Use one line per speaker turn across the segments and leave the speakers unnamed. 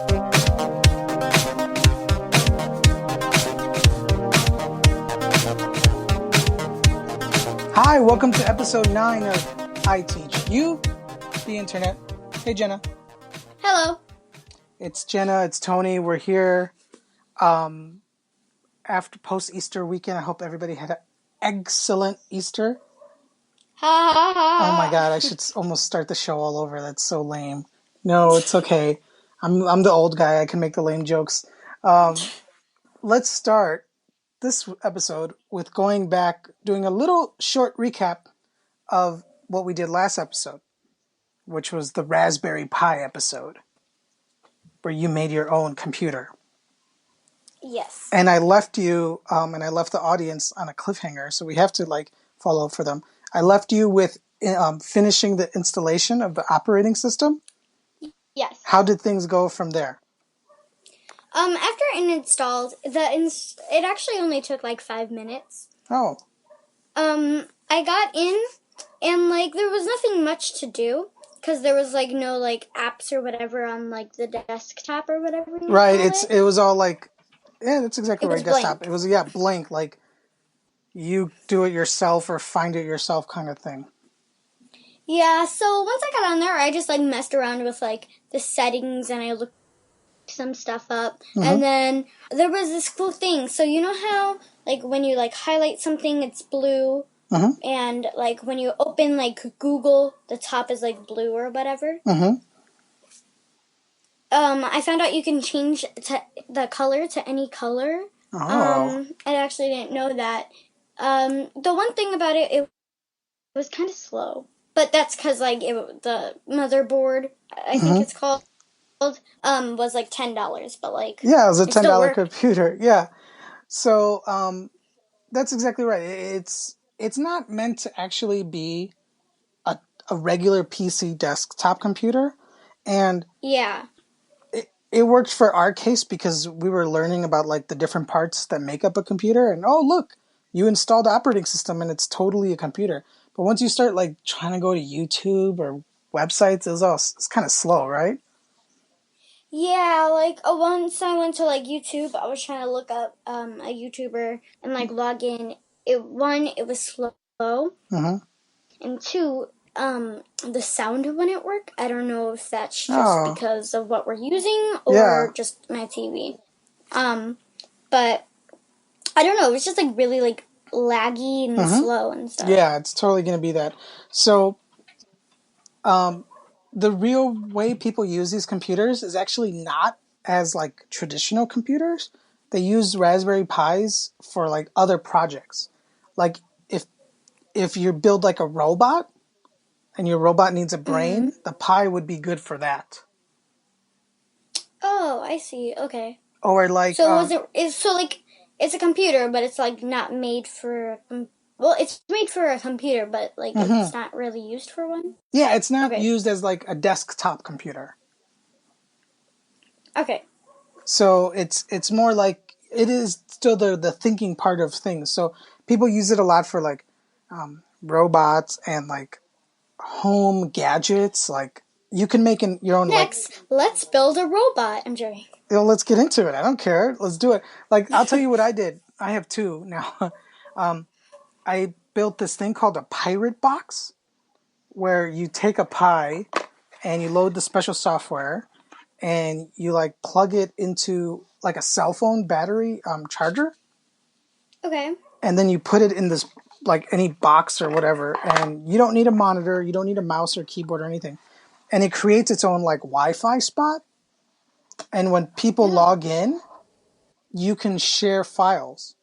Hi, welcome to episode 9 of I Teach You, the internet. Hey, Jenna.
Hello.
It's Jenna, it's Tony. We're here after post-Easter weekend. I hope everybody had an excellent Easter.
Ha ha ha.
Oh my God, I should almost start the show all over. That's so lame. No, it's okay. I'm the old guy. I can make the lame jokes. Let's start this episode with going back, doing a little short recap of what we did last episode, which was the Raspberry Pi episode, where you made your own computer.
Yes.
And I left you, and I left the audience on a cliffhanger, so we have to follow up for them. I left you with finishing the installation of the operating system.
Yes.
How did things go from there?
After it installed, it actually only took 5 minutes.
Oh.
I got in, and there was nothing much to do, because there was no apps or whatever on the desktop or whatever.
Right. It was all yeah, that's exactly right. Desktop.
Blank.
It was blank. You do it yourself or find it yourself kind of thing.
Yeah. So once I got on there, I just messed around with the settings, and I looked some stuff up, and then there was this cool thing. So you know how when you highlight something, it's blue, and when you open Google, the top is blue or whatever. I found out you can change the color to any color.
Oh.
I actually didn't know that. The one thing about it was kind of slow, but that's because the motherboard, I think it's called, was $10, but
yeah, it was a
it still
$10
worked.
computer. Yeah, so that's exactly right. It's not meant to actually be a regular PC desktop computer, and
Yeah,
it worked for our case because we were learning about the different parts that make up a computer, and oh look, you installed the operating system and it's totally a computer. But once you start trying to go to YouTube or websites, it's kind of slow, right?
yeah. Once I went to YouTube, I was trying to look up a YouTuber and log in. It was slow, and two, the sound wouldn't work. I don't know if that's just because of what we're using or just my TV. But I don't know. It was just really laggy and slow and stuff.
Yeah, it's totally going to be that. So, the real way people use these computers is actually not as traditional computers. They use Raspberry Pis for other projects. If you build a robot and your robot needs a brain, the Pi would be good for that.
Oh, I see. Okay.
Or
it's a computer, but it's not made for. Well, it's made for a computer, but it's not really used for one.
Yeah, it's not used as a desktop computer.
Okay.
So it's more it is still the thinking part of things. So people use it a lot for robots and home gadgets. You can make your own.
Next, let's build a robot. I'm joking.
Let's get into it. I don't care. Let's do it. I'll tell you what I did. I have two now. I built this thing called a pirate box, where you take a Pi and you load the special software, and you plug it into a cell phone battery charger.
Okay.
And then you put it in this any box or whatever, and you don't need a monitor, you don't need a mouse or keyboard or anything, and it creates its own Wi-Fi spot. And when people log in, you can share files.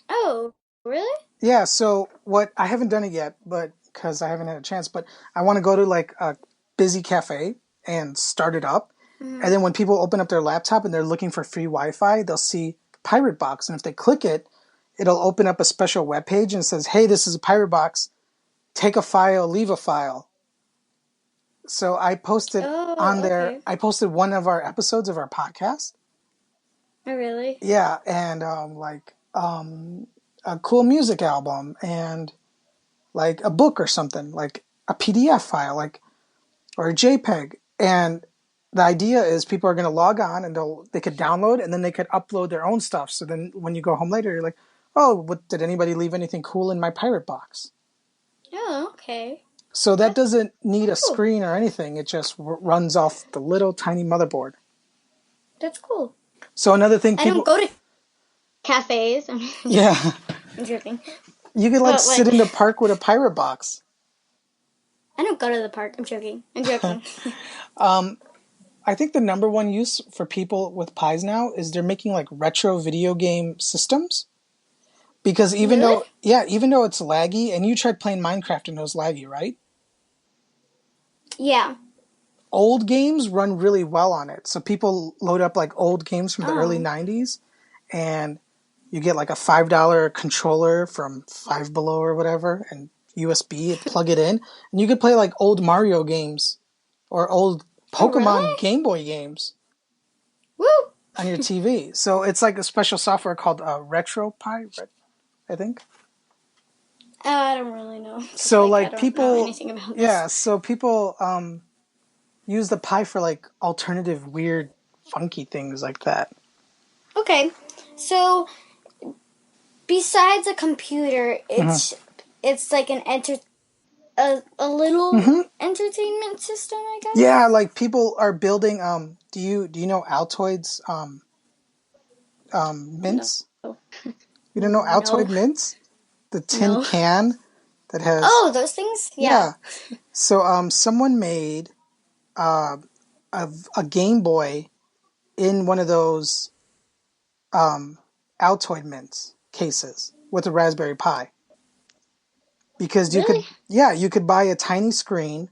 Oh, really?
Yeah. So what I haven't done it yet, but because I haven't had a chance, but I want to go to a busy cafe and start it up. And then when people open up their laptop and they're looking for free Wi-Fi, they'll see Pirate Box. And if they click it, it'll open up a special web page and it says, hey, this is a Pirate Box. Take a file, leave a file. So I posted on there,
okay.
I posted one of our episodes of our podcast.
Oh, really?
Yeah. And a cool music album and a book or something, a PDF file, or a JPEG. And the idea is people are going to log on and they could download and then they could upload their own stuff. So then when you go home later, you're like, oh, did anybody leave anything cool in my pirate box?
Oh, okay.
So that doesn't need a
cool.
screen or anything. It just runs off the little tiny motherboard.
That's cool.
So another thing
I don't go to cafes.
Yeah.
I'm joking.
You could like sit in the park with a pirate box.
I don't go to the park. I'm joking.
I think the number one use for people with Pis now is they're making like retro video game systems. Because even though it's laggy, and you tried playing Minecraft and it was laggy, right?
Yeah.
Old games run really well on it. So people load up like old games from the early 90s and you get like a $5 controller from Five Below or whatever and USB, plug it in, and you could play like old Mario games or old Pokemon Game Boy games.
Woo!
On your TV. So it's like a special software called RetroPie, I think.
I don't really know.
So like
I don't
people
know anything about this.
Yeah, so people use the Pi for like alternative, weird, funky things like that.
Okay. So besides a computer, it's like a little entertainment system, I guess.
Yeah, like people are building do you know Altoids mints?
No.
You don't know Altoid mints? The tin can that has
those things? Yeah.
So someone made a Game Boy in one of those Altoid mints cases with a Raspberry Pi. Because you could buy a tiny screen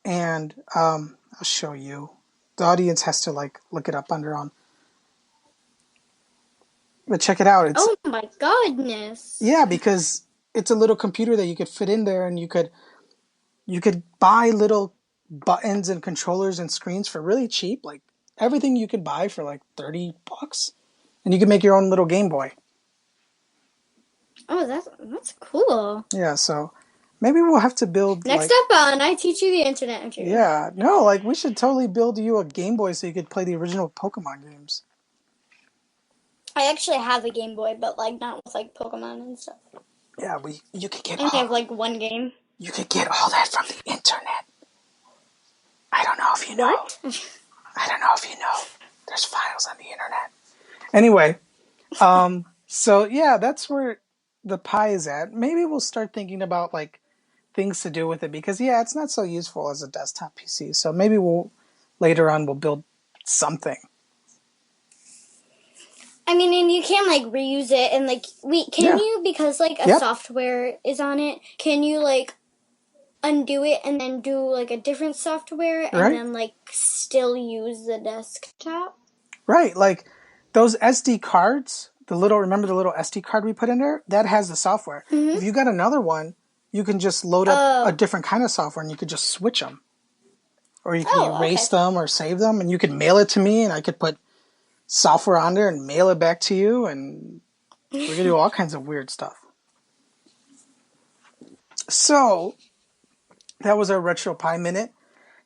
and I'll show you. The audience has to like look it up on their own. But check it out. It's,
oh my goodness.
Yeah, because it's a little computer that you could fit in there and you could buy little buttons and controllers and screens for really cheap, like everything you could buy for like $30, and you could make your own little Game Boy.
Oh, that's cool.
Yeah, so maybe we'll have to build
next up on I Teach You the Internet.
Yeah, no, like we should totally build you a Game Boy so you could play the original Pokemon games.
I actually have a Game Boy, but like not with like Pokemon and stuff.
Yeah, you could get
I only have like one game.
You could get all that from the internet. I don't know if you know. I don't know if you know. There's files on the internet. Anyway, so yeah, that's where the Pi is at. Maybe we'll start thinking about like things to do with it because it's not so useful as a desktop PC. So maybe later on we'll build something.
I mean, and you can like reuse it and like you because like a software is on it, can you like undo it and then do like a different software and then like still use the desktop?
Right, like those SD cards, remember the little SD card we put in there? That has the software. If you got another one, you can just load up a different kind of software and you could just switch them. Or you can erase them or save them and you could mail it to me and I could put software on there and mail it back to you and we're going to do all kinds of weird stuff. So, that was our Retro Pi Minute.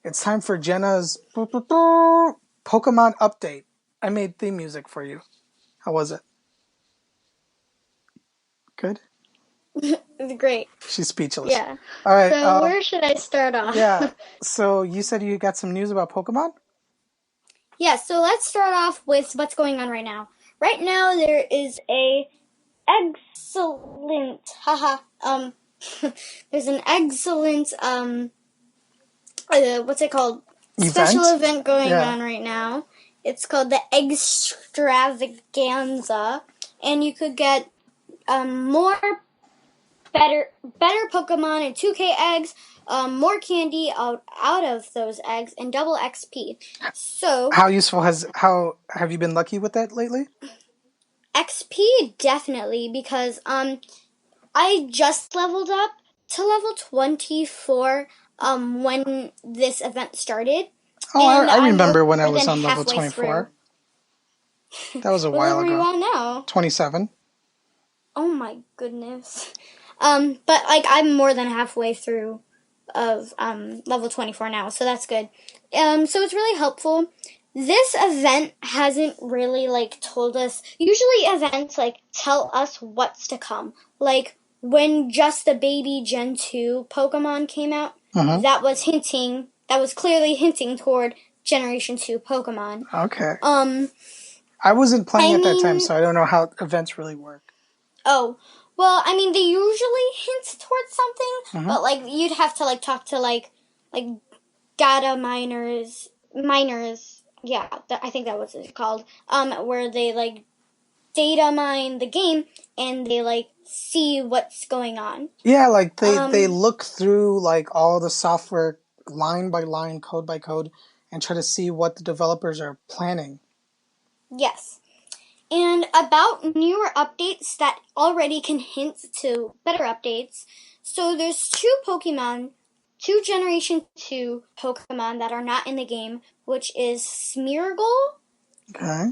It's time for Jenna's Pokemon update. I made theme music for you. How was it? Good?
Great.
She's speechless.
Yeah.
All right.
So where should I start off?
Yeah. So you said you got some news about Pokemon?
Yeah, so let's start off with what's going on right now. Right now there is a excellent there's an excellent what's it called? Special event going on right now. It's called the Extravaganza, and you could get better Pokemon and 2K eggs, more candy out of those eggs, and double XP. So
how have you been lucky with that lately?
XP definitely, because I just leveled up to level 24 when this event started.
Oh, I remember when I was on level 24. That was a while ago.
What level are you on now?
27.
Oh my goodness. But like I'm more than halfway through level 24 now, so that's good. So it's really helpful. This event hasn't really like told us. Usually events like tell us what's to come. Like when just the baby Gen 2 Pokemon came out, that was clearly hinting toward Generation 2 Pokemon.
Okay. I wasn't playing at that time, so I don't know how events really work.
Oh, well, I mean, they usually hint towards something, but like you'd have to like talk to like data miners. Yeah, I think that was it called. Where they like data mine the game and they like see what's going on.
Yeah, like they look through like all the software line by line, code by code, and try to see what the developers are planning.
Yes. And about newer updates that already can hint to better updates. So there's two Generation 2 Pokemon that are not in the game, which is Smeargle.
Okay.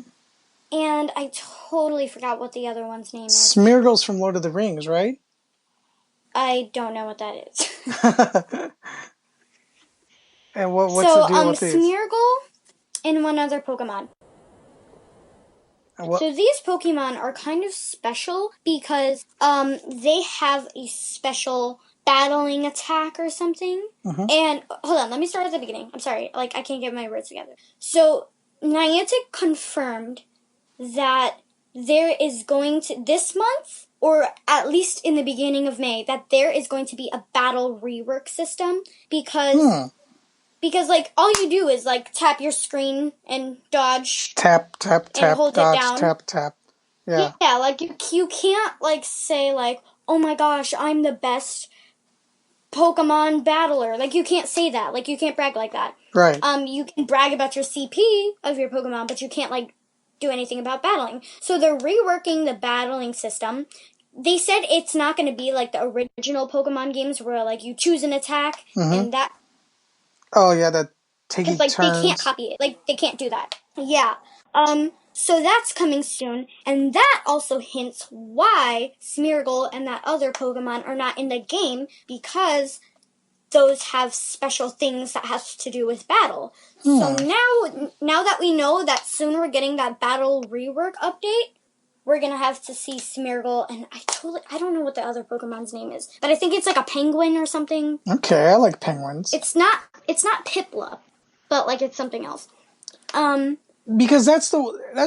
And I totally forgot what the other one's name is.
Smeargle's from Lord of the Rings, right?
I don't know what that is.
And what's the deal with these?
Smeargle and one other Pokemon. So these Pokemon are kind of special because they have a special battling attack or something. And hold on, let me start at the beginning. I'm sorry, like I can't get my words together. So Niantic confirmed that there is going to this month, or at least in the beginning of May, that there is going to be a battle rework system because like all you do is like tap your screen and dodge,
tap,
and hold
dodge,
it down.
tap. Yeah.
Yeah, like you can't like say like, oh my gosh, I'm the best Pokemon battler. Like you can't say that. Like you can't brag like that.
Right.
You can brag about your CP of your Pokemon, but you can't like do anything about battling. So they're reworking the battling system. They said it's not going to be like the original Pokemon games where like you choose an attack and that.
Oh yeah, that taking
like
turns.
They can't copy it. Like they can't do that. Yeah. So that's coming soon, and that also hints why Smeargle and that other Pokemon are not in the game because those have special things that has to do with battle. So now that we know that soon we're getting that battle rework update, we're gonna have to see Smeargle, and I don't know what the other Pokemon's name is, but I think it's like a penguin or something.
Okay, I like penguins.
It's not Piplup, but like it's something else.
Because that's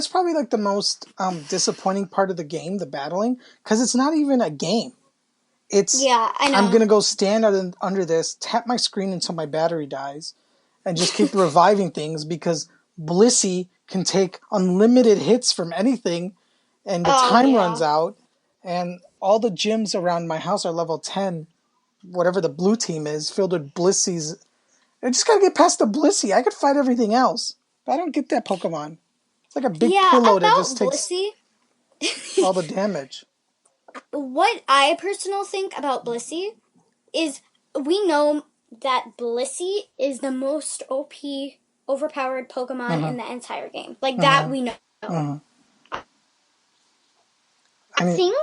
probably like the most disappointing part of the game, the battling, because it's not even a game. It's
I know.
I'm gonna go stand under this, tap my screen until my battery dies, and just keep reviving things because Blissey can take unlimited hits from anything, and the time runs out, and all the gyms around my house are level 10, whatever the blue team is, filled with Blisseys. I just gotta get past the Blissey. I could fight everything else. I don't get that Pokemon. It's like a big pillow that just takes all the damage.
What I personally think about Blissey is we know that Blissey is the most OP, overpowered Pokemon in the entire game. Like that we know. I think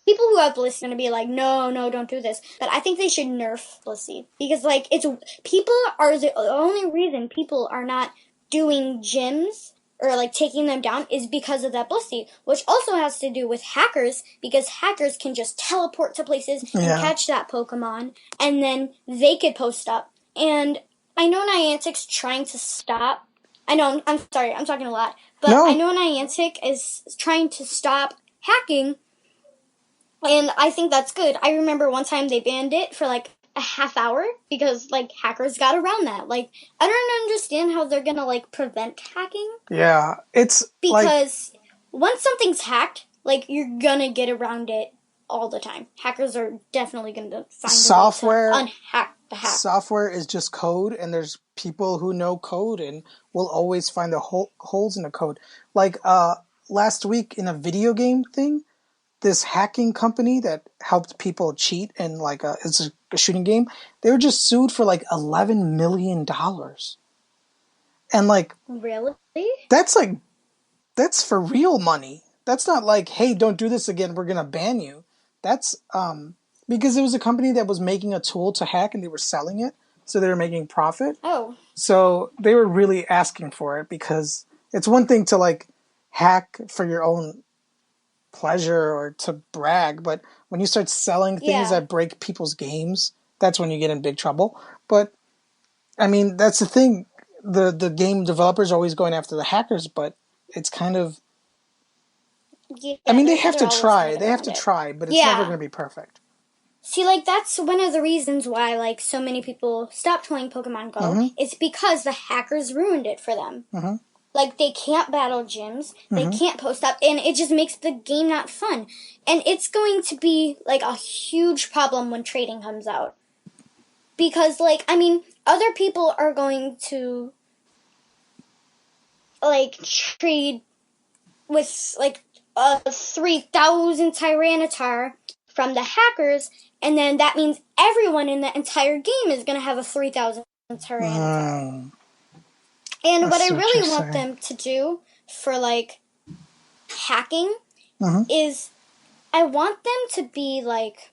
people who have Blissey are going to be like, no, don't do this. But I think they should nerf Blissey. Because, like, people are the only reason people are not doing gyms or, like, taking them down is because of that Blissey. Which also has to do with hackers, because hackers can just teleport to places and catch that Pokemon. And then they could post up. And I know Niantic's trying to stop. I know, I'm sorry, I'm talking a lot. But I know Niantic is trying to stop hacking. And I think that's good. I remember one time they banned it for like a half hour because like hackers got around that. Like I don't understand how they're gonna like prevent hacking.
Yeah, it's
because once something's hacked, like you're gonna get around it all the time. Hackers are definitely gonna find
software
a way to unhack the hack.
Software is just code, and there's people who know code and will always find the holes in the code. Like last week in a video game thing, this hacking company that helped people cheat in like it's a shooting game, they were just sued for like $11 million. And like,
really?
That's for real money. That's not like, hey, don't do this again, we're gonna ban you. That's Because it was a company that was making a tool to hack and they were selling it, so they were making profit.
Oh.
So they were really asking for it because it's one thing to like hack for your own pleasure or to brag, but when you start selling things that break people's games, that's when you get in big trouble. But I mean, that's the thing. The game developers are always going after the hackers, but it's kind of.
Yeah,
I mean, they have to
always
try.
gonna
They
get
have
around
to
it.
try, but it's never going to be perfect.
See, like, that's one of the reasons why, like, so many people stopped playing Pokemon Go. It's because the hackers ruined it for them. Like, they can't battle gyms, they can't post up, and it just makes the game not fun. And it's going to be, like, a huge problem when trading comes out. Because, like, I mean, other people are going to, like, trade with, like, 3,000 Tyranitar from the hackers, and then that means everyone in the entire game is going to have a 3,000 Tyranitar. And what I really want them to do for, like, hacking is I want them to be, like,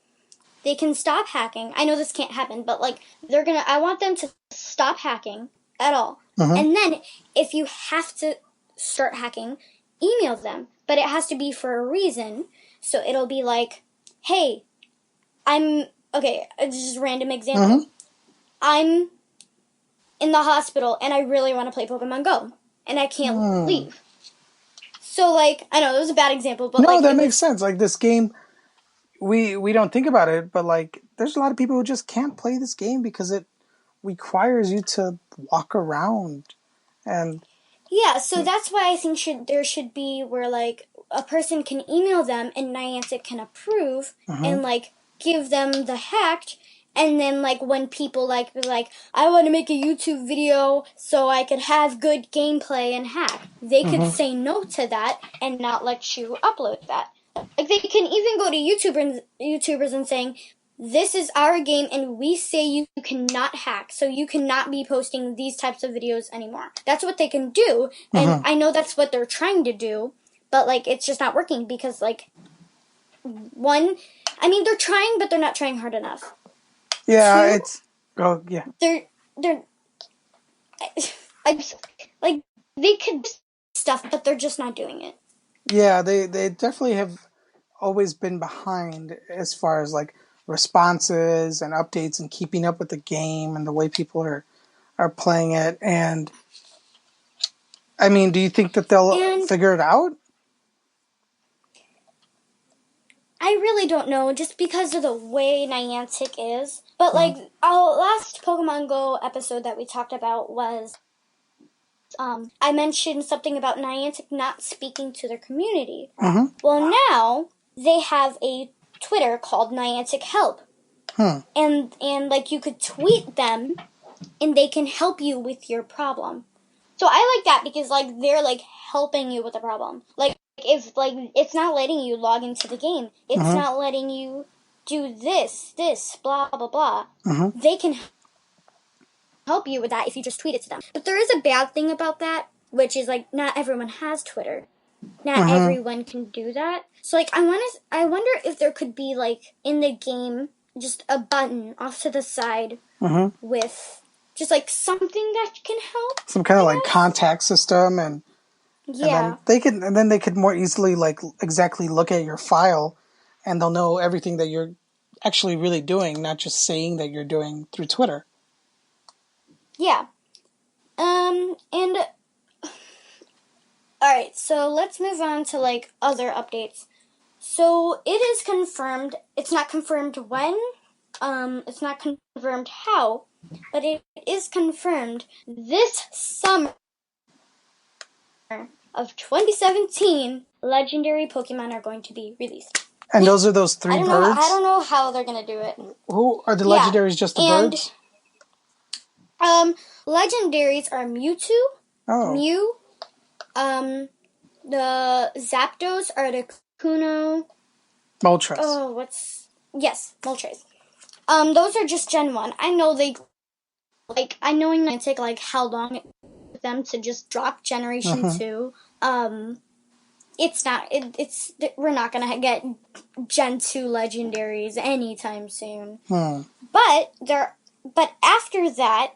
they can stop hacking. I know this can't happen, but, like, I want them to stop hacking at all. And then, if you have to start hacking, email them. But it has to be for a reason. So it'll be like, hey, okay, just a random example. I'm in the hospital and I really want to play Pokemon Go. And I can't leave. So, like, I know, it was a bad example, but,
no,
like,
that makes sense. Like, this game, we don't think about it, but, like, there's a lot of people who just can't play this game because it requires you to walk around. And
yeah, so that's why I think there should be where, like, a person can email them and Niantic can approve and, like, give them the hacked. And then, like, when people, like, I want to make a YouTube video so I could have good gameplay and hack, they could say no to that and not let you upload that. Like, they can even go to YouTubers and saying, this is our game and we say you cannot hack, so you cannot be posting these types of videos anymore. That's what they can do, and I know that's what they're trying to do, but, like, it's just not working because, like, they're trying, but they're not trying hard enough.
yeah,
They're like, they could do stuff, but they're just not doing it.
Yeah, they definitely have always been behind as far as like responses and updates and keeping up with the game and the way people are playing it. And I mean, do you think that they'll figure it out?
I really don't know, just because of the way Niantic is. But, like, our last Pokemon Go episode that we talked about was, I mentioned something about Niantic not speaking to their community. Well, now they have a Twitter called Niantic Help. And, like, you could tweet them, and they can help you with your problem. So I like that because, like, they're, like, helping you with the problem. Like, if, like, it's not letting you log into the game. It's not letting you do this, blah, blah, blah. They can help you with that if you just tweet it to them. But there is a bad thing about that, which is, like, not everyone has Twitter. Not everyone can do that. So, like, I wonder if there could be, like, in the game, just a button off to the side with just, like, something that can help.
Some kind of, like, contact system, and then they could more easily, like, exactly look at your file, and they'll know everything that you're actually really doing, not just saying that you're doing through Twitter.
Yeah. And alright, so let's move on to, like, other updates. So it is confirmed, it's not confirmed when, it's not confirmed how, but it is confirmed this summer of 2017, legendary Pokemon are going to be released.
And those are those three birds?
I don't know how they're going to do it.
Who are the legendaries? Just the birds?
Legendaries are Mewtwo, Mew, the Zapdos are the Kuno.
Moltres.
Yes, Moltres. Those are just Gen 1. I know I know it might take, like, how long it took them to just drop Generation 2. it's not. We're not gonna get Gen 2 legendaries anytime soon. But after that,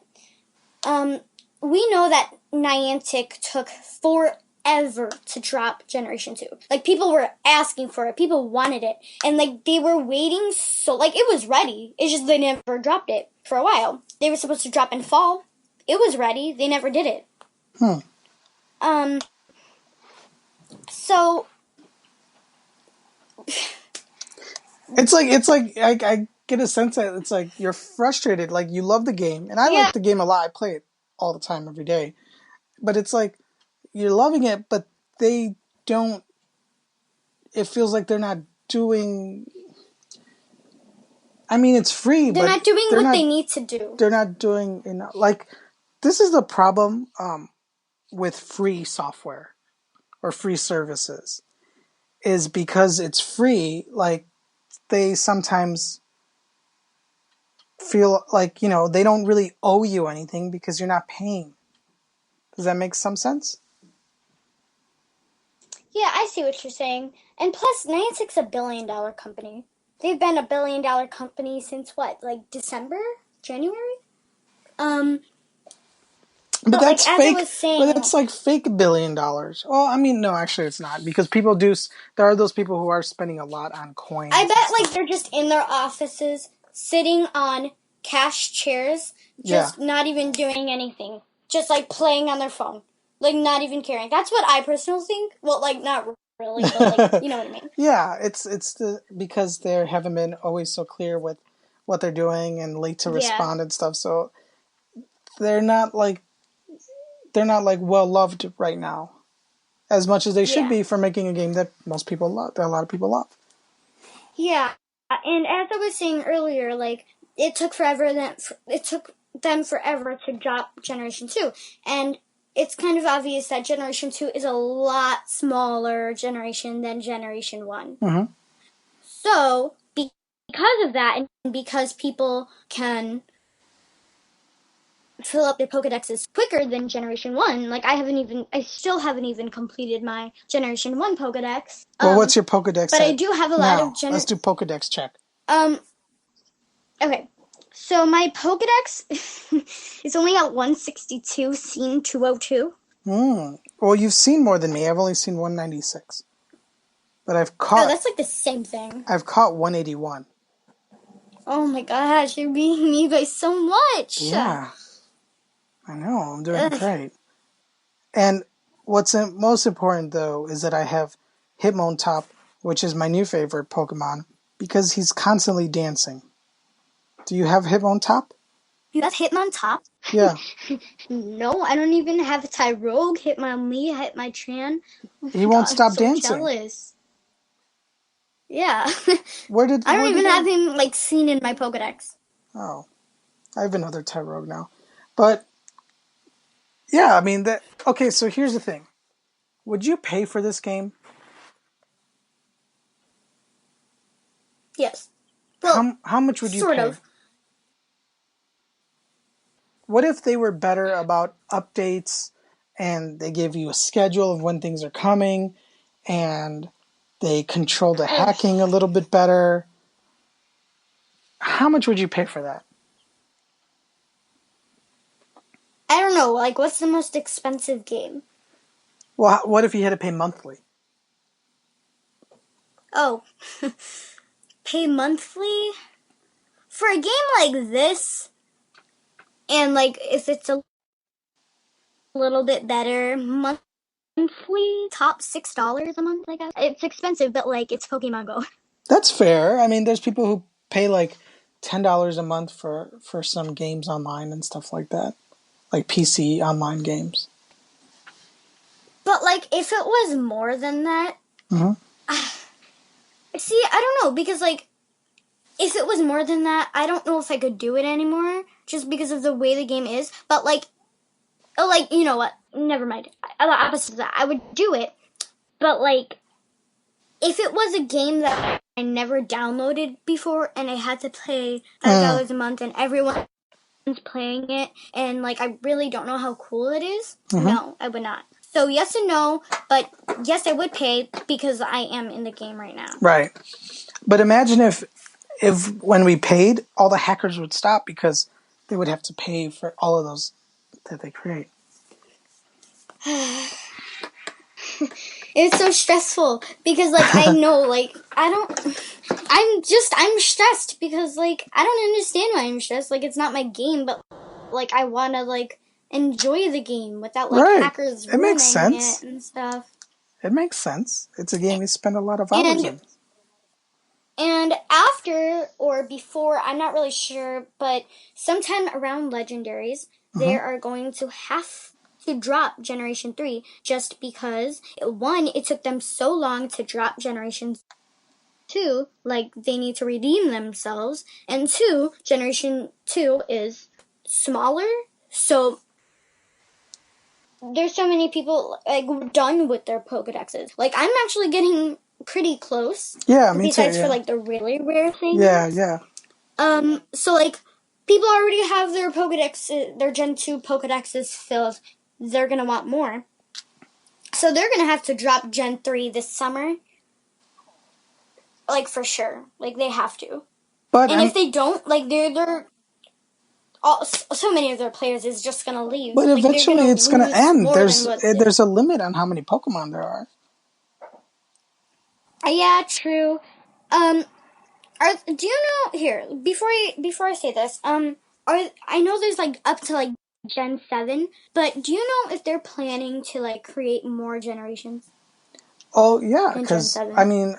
we know that Niantic took forever to drop Generation 2. Like, people were asking for it. People wanted it. And, like, they were waiting so... Like, it was ready. It's just they never dropped it for a while. They were supposed to drop in fall. It was ready. They never did it. So...
It's like I get a sense that it's like you're frustrated. Like, you love the game. And I like the game a lot. I play it all the time, every day. But it's like, you're loving it, but they don't... It feels like they're not doing... I mean, it's free,
they're
but
not doing what they need to do.
They're not doing enough. Like, this is the problem with free software or free services, is because it's free. Like, they sometimes feel like, you know, they don't really owe you anything because you're not paying. Does that make some sense?
Yeah, I see what you're saying. And plus, Niantic's a $1 billion company. They've been a $1 billion company since what, like December? January?
But that's
like,
fake.
As I was saying,
but that's like fake $1 billion. Well, I mean, no, actually, it's not, because people do. There are those people who are spending a lot on coins.
I bet like they're just in their offices, sitting on cash chairs, just not even doing anything, just like playing on their phone, like not even caring. That's what I personally think. Well, like not really, but like you know what I mean.
Yeah, it's because they haven't been always so clear with what they're doing and late to respond and stuff. So they're not like well loved right now, as much as they should be for making a game that most people love. That a lot of people love.
Yeah, and as I was saying earlier, like it took them forever to drop Generation 2, and it's kind of obvious that Generation 2 is a lot smaller generation than Generation 1.
Mm-hmm.
So, because of that, and because people can fill up their Pokedexes quicker than Generation 1, like I still haven't even completed my Generation 1 Pokedex.
Well, what's your Pokedex?
But I do have a lot of
Let's do Pokedex check.
Okay. So my Pokedex is only at 162, seen 202.
Well, you've seen more than me. I've only seen 196. But I've caught...
Oh, that's like the same thing.
I've caught 181.
Oh my gosh, you're beating me by so much.
Yeah. I know, I'm doing great. And what's most important, though, is that I have Hitmontop, which is my new favorite Pokemon, because he's constantly dancing. Do you have Hitmontop?
You have Hitmontop?
Yeah.
No, I don't even have Tyrogue, Hitmonlee, Hitmontran.
He won't stop dancing.
I'm so jealous. Yeah. I
don't
even have him, like, seen in my Pokedex.
Oh. I have another Tyrogue now. But, yeah, I mean, okay, so here's the thing. Would you pay for this game?
Yes. Well,
how much would you pay?
Sort of.
What if they were better about updates, and they gave you a schedule of when things are coming, and they control the hacking a little bit better? How much would you pay for that?
I don't know. Like, what's the most expensive game?
Well, what if you had to pay monthly?
Oh. Pay monthly? For a game like this, and, like, if it's a little bit better, monthly, top $6 a month, I guess. It's expensive, but, like, it's Pokemon Go.
That's fair. I mean, there's people who pay, like, $10 a month for some games online and stuff like that. Like PC online games.
But, like, if it was more than that...
Mm-hmm.
See, I don't know, because, like, if it was more than that, I don't know if I could do it anymore, just because of the way the game is. But, like, you know what? Never mind. The opposite of that. I would do it, but, like, if it was a game that I never downloaded before, and I had to pay $5 a month, and everyone's playing it, and, like, I really don't know how cool it is, no, I would not. So yes and no, but yes, I would pay because I am in the game right now.
Right. But imagine if when we paid, all the hackers would stop because they would have to pay for all of those that they create.
It's so stressful because, like, I know, like, I'm stressed because, like, I don't understand why I'm stressed. Like, it's not my game, but, like, I want to, like, enjoy the game without, like,
Right.
hackers
It makes
ruining
sense.
it and stuff.
It makes sense. It's a game you spend a lot of hours in.
And after or before, I'm not really sure, but sometime around Legendaries, they are going to have to drop Generation 3 just because, one, it took them so long to drop Generation 2, like they need to redeem themselves, and two, Generation 2 is smaller, so there's so many people like done with their Pokedexes. Like I'm actually getting pretty close.
Yeah, me
besides
too. Yeah.
For like the really rare things.
Yeah.
So like people already have their Pokedex, their Gen 2 Pokedexes filled. They're gonna want more. So they're gonna have to drop Gen 3 this summer. Like for sure. Like they have to.
But
and if they don't, like they're so many of their players is just gonna leave.
But
like,
eventually
gonna
it's going to end.
There's
There's a limit on how many Pokemon there are.
Yeah, true. Do you know here before I say this? I know there's like up to like Gen 7, but do you know if they're planning to like create more generations?
Oh yeah, because I mean,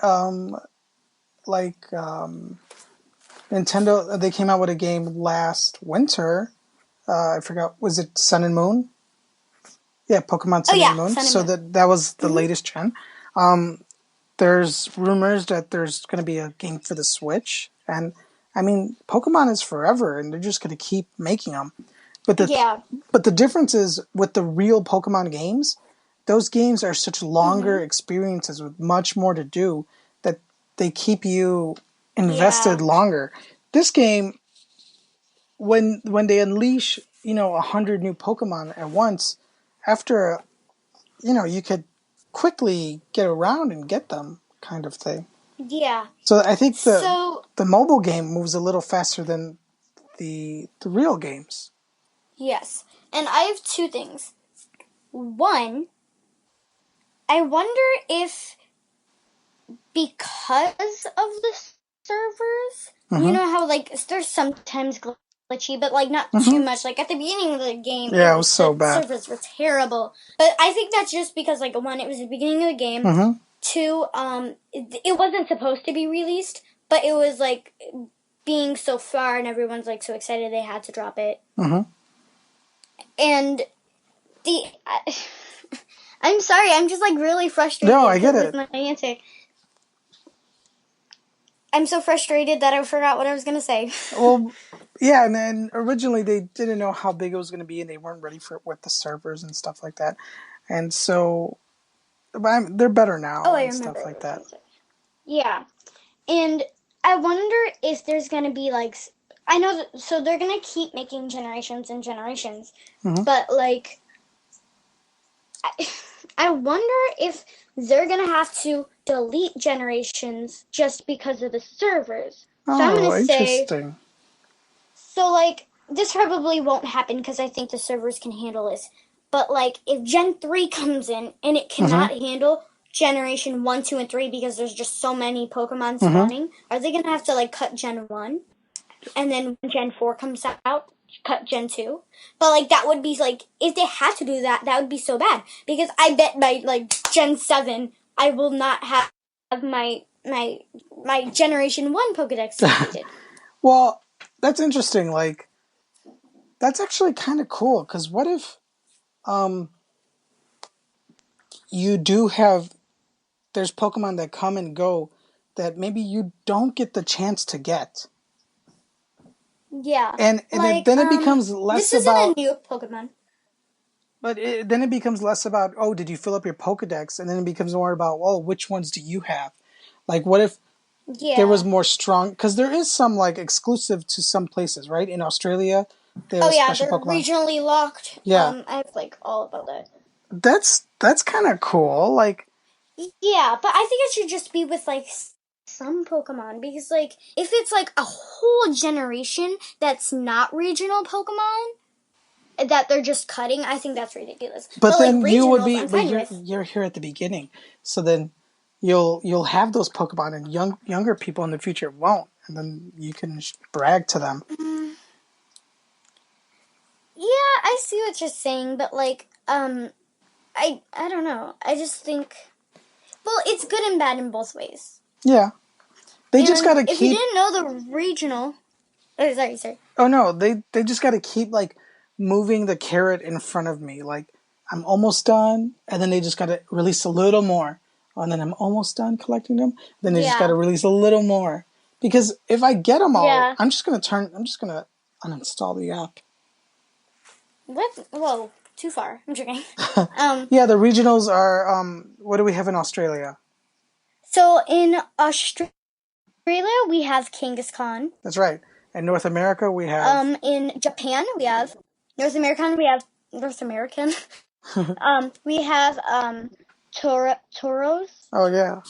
Nintendo, they came out with a game last winter. I forgot, was it Sun and Moon? Yeah, Pokemon Sun and Moon. So that was the latest gen. There's rumors that there's going to be a game for the Switch, and I mean, Pokemon is forever, and they're just going to keep making them. But the difference is with the real Pokemon games, those games are such longer experiences with much more to do that they keep you invested longer. This game, when they unleash, 100 new Pokemon at once, after, you could quickly get around and get them, kind of thing.
Yeah.
So I think the mobile game moves a little faster than the real games.
Yes. And I have two things. One, I wonder if because of the servers, you know how like they're sometimes glitchy, but like not too much. Like at the beginning of the game,
it was so bad.
Servers were terrible. But I think that's just because like one, it was the beginning of the game. Two, it wasn't supposed to be released, but it was like being so far, and everyone's like so excited they had to drop it. And I'm sorry, I'm just like really frustrated.
No, I get it.
With Niantic. I'm so frustrated that I forgot what I was going to say.
Well, yeah, and then originally they didn't know how big it was going to be, and they weren't ready for it with the servers and stuff like that. And so, they're better now and stuff like that.
Yeah, and I wonder if there's going to be like, I know, so they're going to keep making generations and generations, but like, I wonder if they're going to have to delete generations just because of the servers. So I'm going to say, so like, this probably won't happen because I think the servers can handle this. But like, if Gen 3 comes in and it cannot handle Generation 1, 2, and 3 because there's just so many Pokemon spawning, are they going to have to like cut Gen 1? And then when Gen 4 comes out, cut Gen 2? But like, that would be like, if they had to do that, that would be so bad. Because I bet by like Gen 7, I will not have my Generation 1 Pokedex deleted.
Well, that's interesting. Like, that's actually kind of cool. Because what if you do have, there's Pokemon that come and go that maybe you don't get the chance to get.
Yeah.
And
like,
then it becomes less about...
This isn't a new Pokemon.
But then it becomes less about, oh, did you fill up your Pokedex? And then it becomes more about, oh, which ones do you have? Like, what if there was more strong... Because there is some, like, exclusive to some places, right? In Australia, they have special
they're
Pokemon.
regionally locked.
Yeah.
I have, like, all about that.
That's kind of cool. Like,
yeah, but I think it should just be with like some Pokemon, because like if it's like a whole generation that's not regional Pokemon that they're just cutting, I think that's ridiculous.
but
Like
then you would
regionals,
be,
I'm
but
fine with.
you're here at the beginning, so then you'll have those Pokemon, and younger people in the future won't, and then you can brag to them.
Yeah, I see what you're saying, but like, I don't know. I just think, well, it's good and bad in both ways.
Yeah, they just
And
gotta
if you
keep.
didn't know the regional, oh, sorry.
Oh no, they just gotta keep like moving the carrot in front of me. Like I'm almost done, and then they just gotta release a little more. Oh, and then I'm almost done collecting them. Then they just gotta
Yeah.
release a little more. Because if I get them all,
Yeah.
I'm just gonna uninstall the app.
What? Whoa, too far. I'm joking.
Yeah, the regionals are. What do we have in Australia?
So in Australia we have Kangaskhan.
That's right. In North America, we have.
In Japan we have North American. We have Toros.
Oh yeah.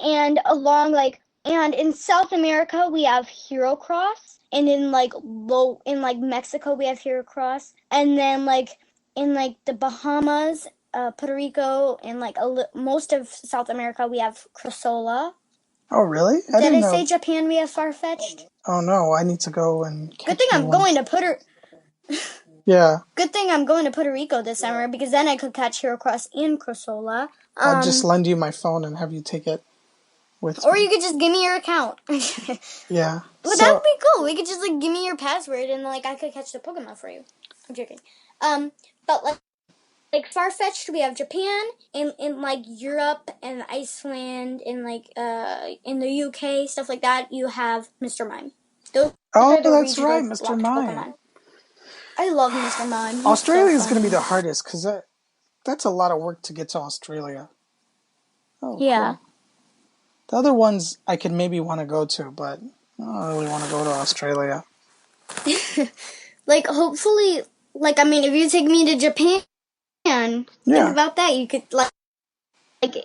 And along like, and in South America we have Hero Cross, and in like Mexico we have Hero Cross, and then like in like the Bahamas, Puerto Rico, and like most of South America we have Crasola.
Oh really?
Did
didn't
I
know.
say Japan we have Farfetch'd?
Oh no, I need to go and
Good thing
catch me
I'm
one.
going to
Yeah.
Good thing I'm going to Puerto Rico this summer, because then I could catch Hero Cross and Crasola.
I'll just lend you my phone and have you take it with
Or
me.
you could just give me your account.
Yeah.
Well, that would be cool. We could just like give me your password, and like I could catch the Pokemon for you. I'm joking. But like Farfetch'd, we have Japan, in like Europe and Iceland, and like in the UK, stuff like that. You have Mr. Mime. Those are the
that's
regional
right, Mr.
locked
Mime.
Pokemon. I love Mr. Mime. He's
Australia is
so
going to be
funny.
the hardest because that's a lot of work to get to Australia. Oh,
Yeah.
cool. The other ones I could maybe want to go to, but I don't really want to go to Australia.
Like hopefully, like I mean, if you take me to Japan, think about that. You could like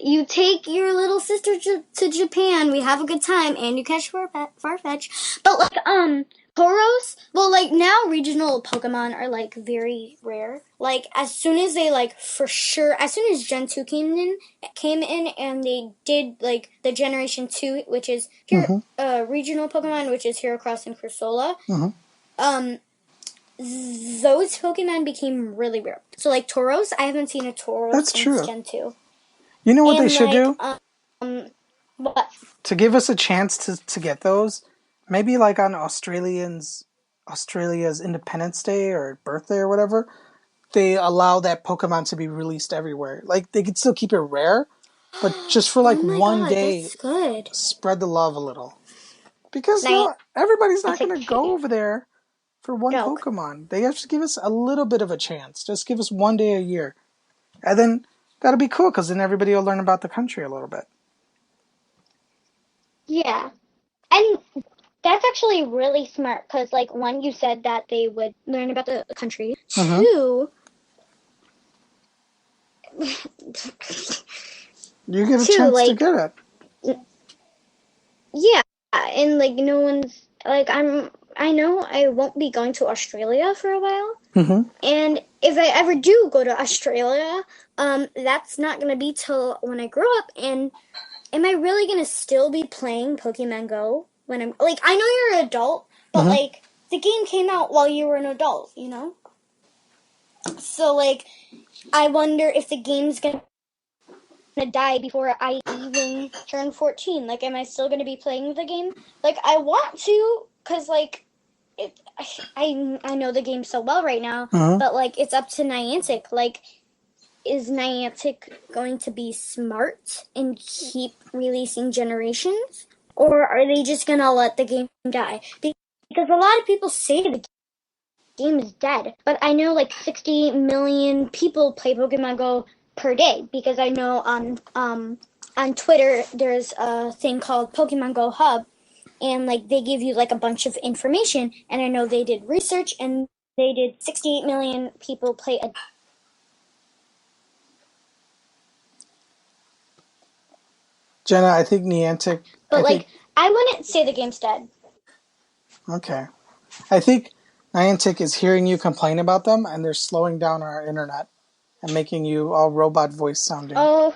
you take your little sister to Japan, we have a good time, and you catch Farfetch. But like Tauros, well, like now regional Pokemon are like very rare. Like as soon as they like for sure, as soon as Gen 2 came in, and they did like the Generation 2, which is regional Pokemon, which is Hero Cross and Crasola. Those Pokemon became really rare. So like Tauros, I haven't seen a Tauros since Gen 2.
You know what they should do?
What?
To give us a chance to get those, maybe like on Australia's Independence Day or birthday or whatever, they allow that Pokemon to be released everywhere. Like they could still keep it rare, but just for like one day,
that's good.
Spread the love a little. Because no, everybody's not going to go over there for one Pokemon. They have to give us a little bit of a chance. Just give us one day a year. And then that'll be cool, because then everybody will learn about the country a little bit.
Yeah. And that's actually really smart, because, like, one, you said that they would learn about the country. Two,
you get a chance to get it.
Yeah, and, like, no one's, like, I know I won't be going to Australia for a while. And if I ever do go to Australia, that's not going to be till when I grow up. And am I really going to still be playing Pokemon Go when I'm, like, I know you're an adult, but, like, the game came out while you were an adult, you know? So, like, I wonder if the game's going to die before I even turn 14. Like, am I still going to be playing the game? Like, I want to, because, like, I know the game so well right now, but, like, it's up to Niantic. Like, is Niantic going to be smart and keep releasing generations? Or are they just going to let the game die? Because a lot of people say the game is dead. But I know like 60 million people play Pokemon Go per day. Because I know on Twitter there's a thing called Pokemon Go Hub. And like they give you like a bunch of information. And I know they did research, and they did 68 million people play a.
Jenna, I think Niantic.
But I wouldn't say the game's dead.
Okay. I think Niantic is hearing you complain about them, and they're slowing down our internet and making you all robot voice sounding.
Oh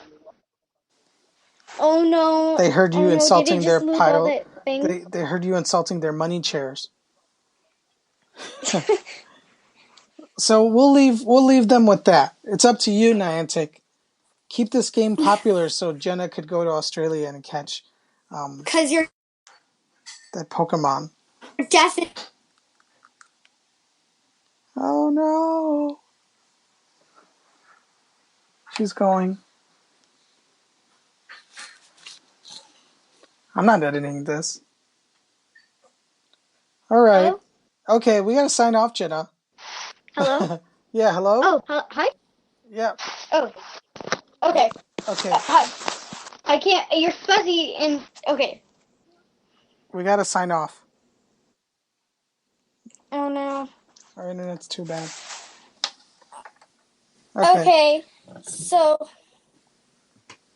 no!
They heard you insulting
Did they just
their
move all
pile.
that thing?
They heard you insulting their money chairs. So we'll leave them with that. It's up to you, Niantic. Keep this game popular so Jenna could go to Australia and catch
Because you're
that Pokemon.
definitely.
Oh no. She's going. I'm not editing this. All right.
Hello?
Okay, we gotta sign off, Jenna.
Hello?
Yeah, hello?
Oh, hi?
Yeah.
Oh, okay.
Okay.
Hi. I can't. You're fuzzy and. Okay.
We gotta sign off.
Oh no.
Our internet's too bad.
Okay. So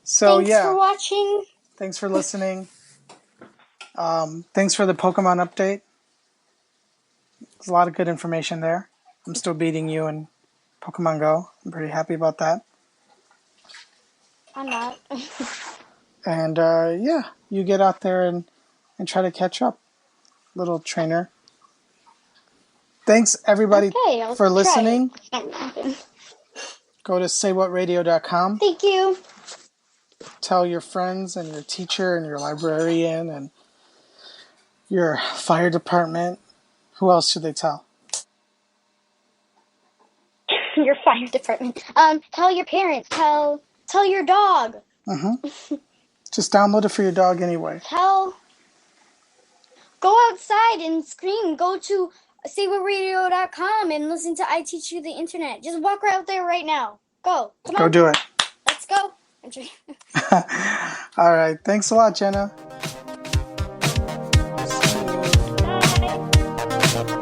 thanks
yeah.
for watching.
Thanks for listening. Thanks for the Pokemon update. There's a lot of good information there. I'm still beating you in Pokemon Go. I'm pretty happy about that.
I'm not.
And yeah, you get out there and try to catch up, little trainer. Thanks everybody for listening. Go to saywhatradio.com.
Thank you.
Tell your friends and your teacher and your librarian and your fire department. Who else should they tell?
Your fire department. Tell your parents. Tell your dog.
Just download it for your dog anyway.
Go outside and scream. Go to saywhatradio.com and listen to I Teach You the Internet. Just walk right out there right now. Go. Come on.
Go do it.
Let's go.
All right. Thanks a lot, Jenna.
Bye.